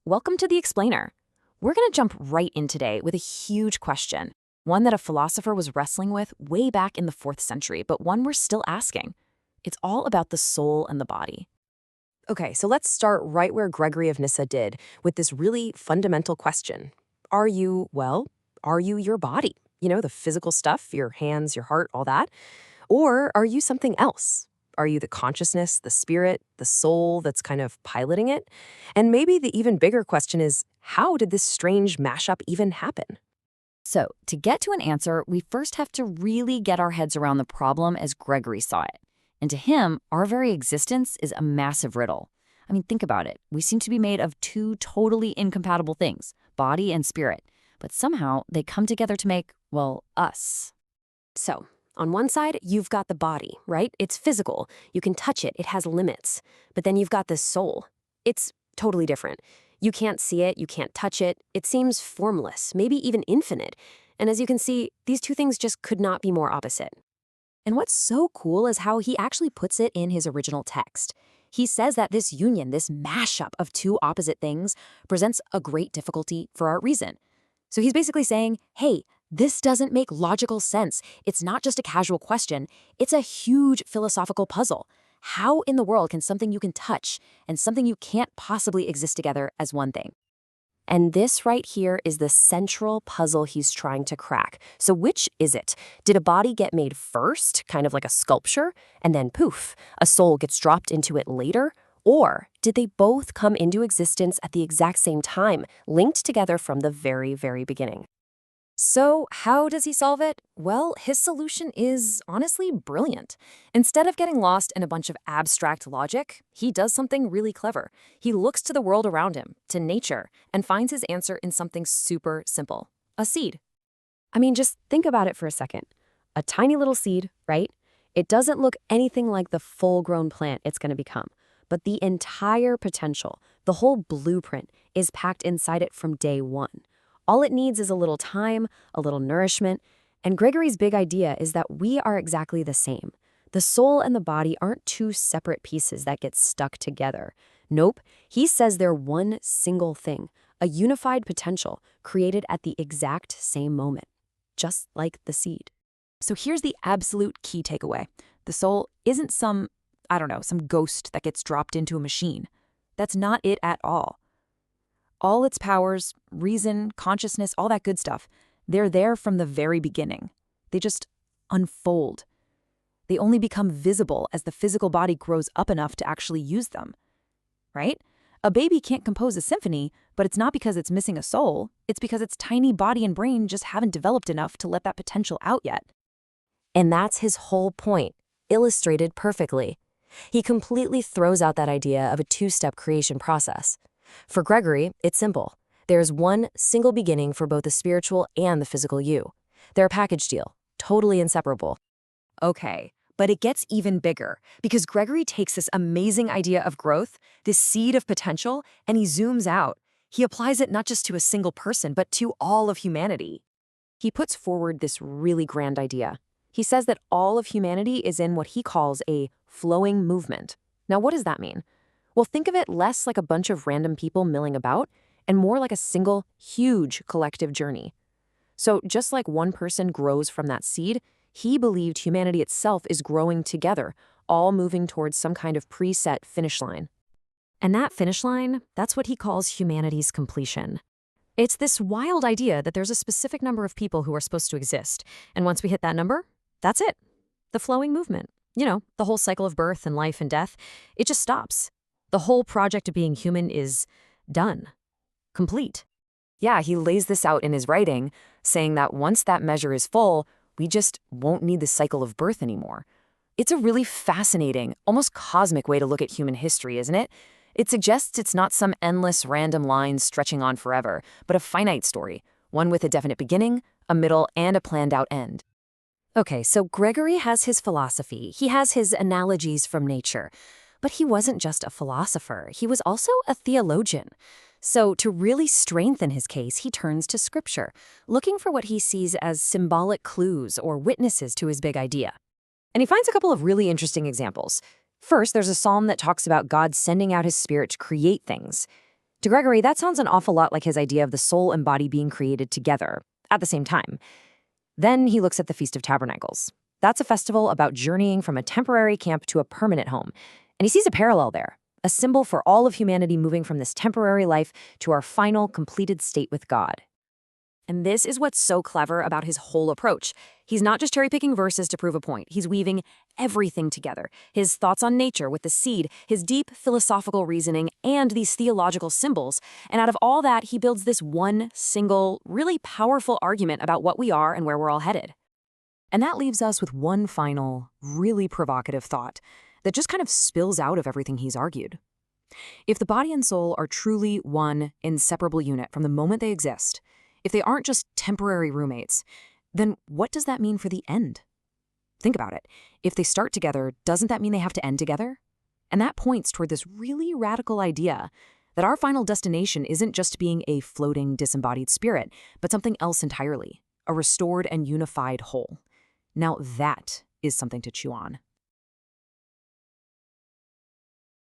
Welcome to the Explainer. We're going to jump right in today with a huge question, one that a philosopher was wrestling with way back in the 4th century, but one we're still asking. It's all about the soul and the body. Okay, so let's start right where Gregory of Nyssa did, with this really fundamental question. Are you your body? You know, the physical stuff, your hands, your heart, all that? Or are you something else? Are you the consciousness, the spirit, the soul that's kind of piloting it? And maybe the even bigger question is, how did this strange mashup even happen? So, to get to an answer, we first have to really get our heads around the problem as Gregory saw it. And to him, our very existence is a massive riddle. I mean, think about it. We seem to be made of two totally incompatible things, body and spirit. But somehow, they come together to make, well, us. So, on one side, you've got the body, right? It's physical. You can touch it. It has limits. But then you've got this soul. It's totally different. You can't see it. You can't touch it. It seems formless, maybe even infinite. And as you can see, these two things just could not be more opposite. And what's so cool is how he actually puts it in his original text. He says that this union, this mashup of two opposite things, presents a great difficulty for our reason. So he's basically saying, hey, this doesn't make logical sense. It's not just a casual question. It's a huge philosophical puzzle. How in the world can something you can touch and something you can't possibly exist together as one thing? And this right here is the central puzzle he's trying to crack. So which is it? Did a body get made first, kind of like a sculpture, and then poof, a soul gets dropped into it later? Or did they both come into existence at the exact same time, linked together from the very, very beginning? So how does he solve it? Well, his solution is honestly brilliant. Instead of getting lost in a bunch of abstract logic, he does something really clever. He looks to the world around him, to nature, and finds his answer in something super simple: a seed. I mean, just think about it for a second. A tiny little seed, right? It doesn't look anything like the full-grown plant it's going to become, but the entire potential, the whole blueprint, is packed inside it from day one. All it needs is a little time, a little nourishment, and Gregory's big idea is that we are exactly the same. The soul and the body aren't two separate pieces that get stuck together. Nope, he says they're one single thing, a unified potential created at the exact same moment, just like the seed. So here's the absolute key takeaway. The soul isn't some ghost that gets dropped into a machine. That's not it at all. All its powers, reason, consciousness, all that good stuff, they're there from the very beginning. They just unfold. They only become visible as the physical body grows up enough to actually use them. Right? A baby can't compose a symphony, but it's not because it's missing a soul. It's because its tiny body and brain just haven't developed enough to let that potential out yet. And that's his whole point, illustrated perfectly. He completely throws out that idea of a two-step creation process. For Gregory, it's simple. There's one single beginning for both the spiritual and the physical you. They're a package deal, totally inseparable. Okay, but it gets even bigger because Gregory takes this amazing idea of growth, this seed of potential, and he zooms out. He applies it not just to a single person, but to all of humanity. He puts forward this really grand idea. He says that all of humanity is in what he calls a flowing movement. Now, what does that mean? Well, think of it less like a bunch of random people milling about and more like a single, huge collective journey. So just like one person grows from that seed, he believed humanity itself is growing together, all moving towards some kind of preset finish line. And that finish line, that's what he calls humanity's completion. It's this wild idea that there's a specific number of people who are supposed to exist, and once we hit that number, that's it. The flowing movement. You know, the whole cycle of birth and life and death, it just stops. The whole project of being human is done. Complete. Yeah, he lays this out in his writing, saying that once that measure is full, we just won't need the cycle of birth anymore. It's a really fascinating, almost cosmic way to look at human history, isn't it? It suggests it's not some endless random line stretching on forever, but a finite story, one with a definite beginning, a middle, and a planned out end. Okay, so Gregory has his philosophy. He has his analogies from nature. But he wasn't just a philosopher, he was also a theologian. So to really strengthen his case, he turns to scripture, looking for what he sees as symbolic clues or witnesses to his big idea. And he finds a couple of really interesting examples. First, there's a psalm that talks about God sending out his spirit to create things. To Gregory, that sounds an awful lot like his idea of the soul and body being created together at the same time. Then he looks at the Feast of Tabernacles. That's a festival about journeying from a temporary camp to a permanent home. And he sees a parallel there, a symbol for all of humanity moving from this temporary life to our final, completed state with God. And this is what's so clever about his whole approach. He's not just cherry-picking verses to prove a point. He's weaving everything together. His thoughts on nature with the seed, his deep philosophical reasoning, and these theological symbols. And out of all that, he builds this one single, really powerful argument about what we are and where we're all headed. And that leaves us with one final, really provocative thought that just kind of spills out of everything he's argued. If the body and soul are truly one inseparable unit from the moment they exist, if they aren't just temporary roommates, then what does that mean for the end? Think about it. If they start together, doesn't that mean they have to end together? And that points toward this really radical idea that our final destination isn't just being a floating, disembodied spirit, but something else entirely, a restored and unified whole. Now that is something to chew on.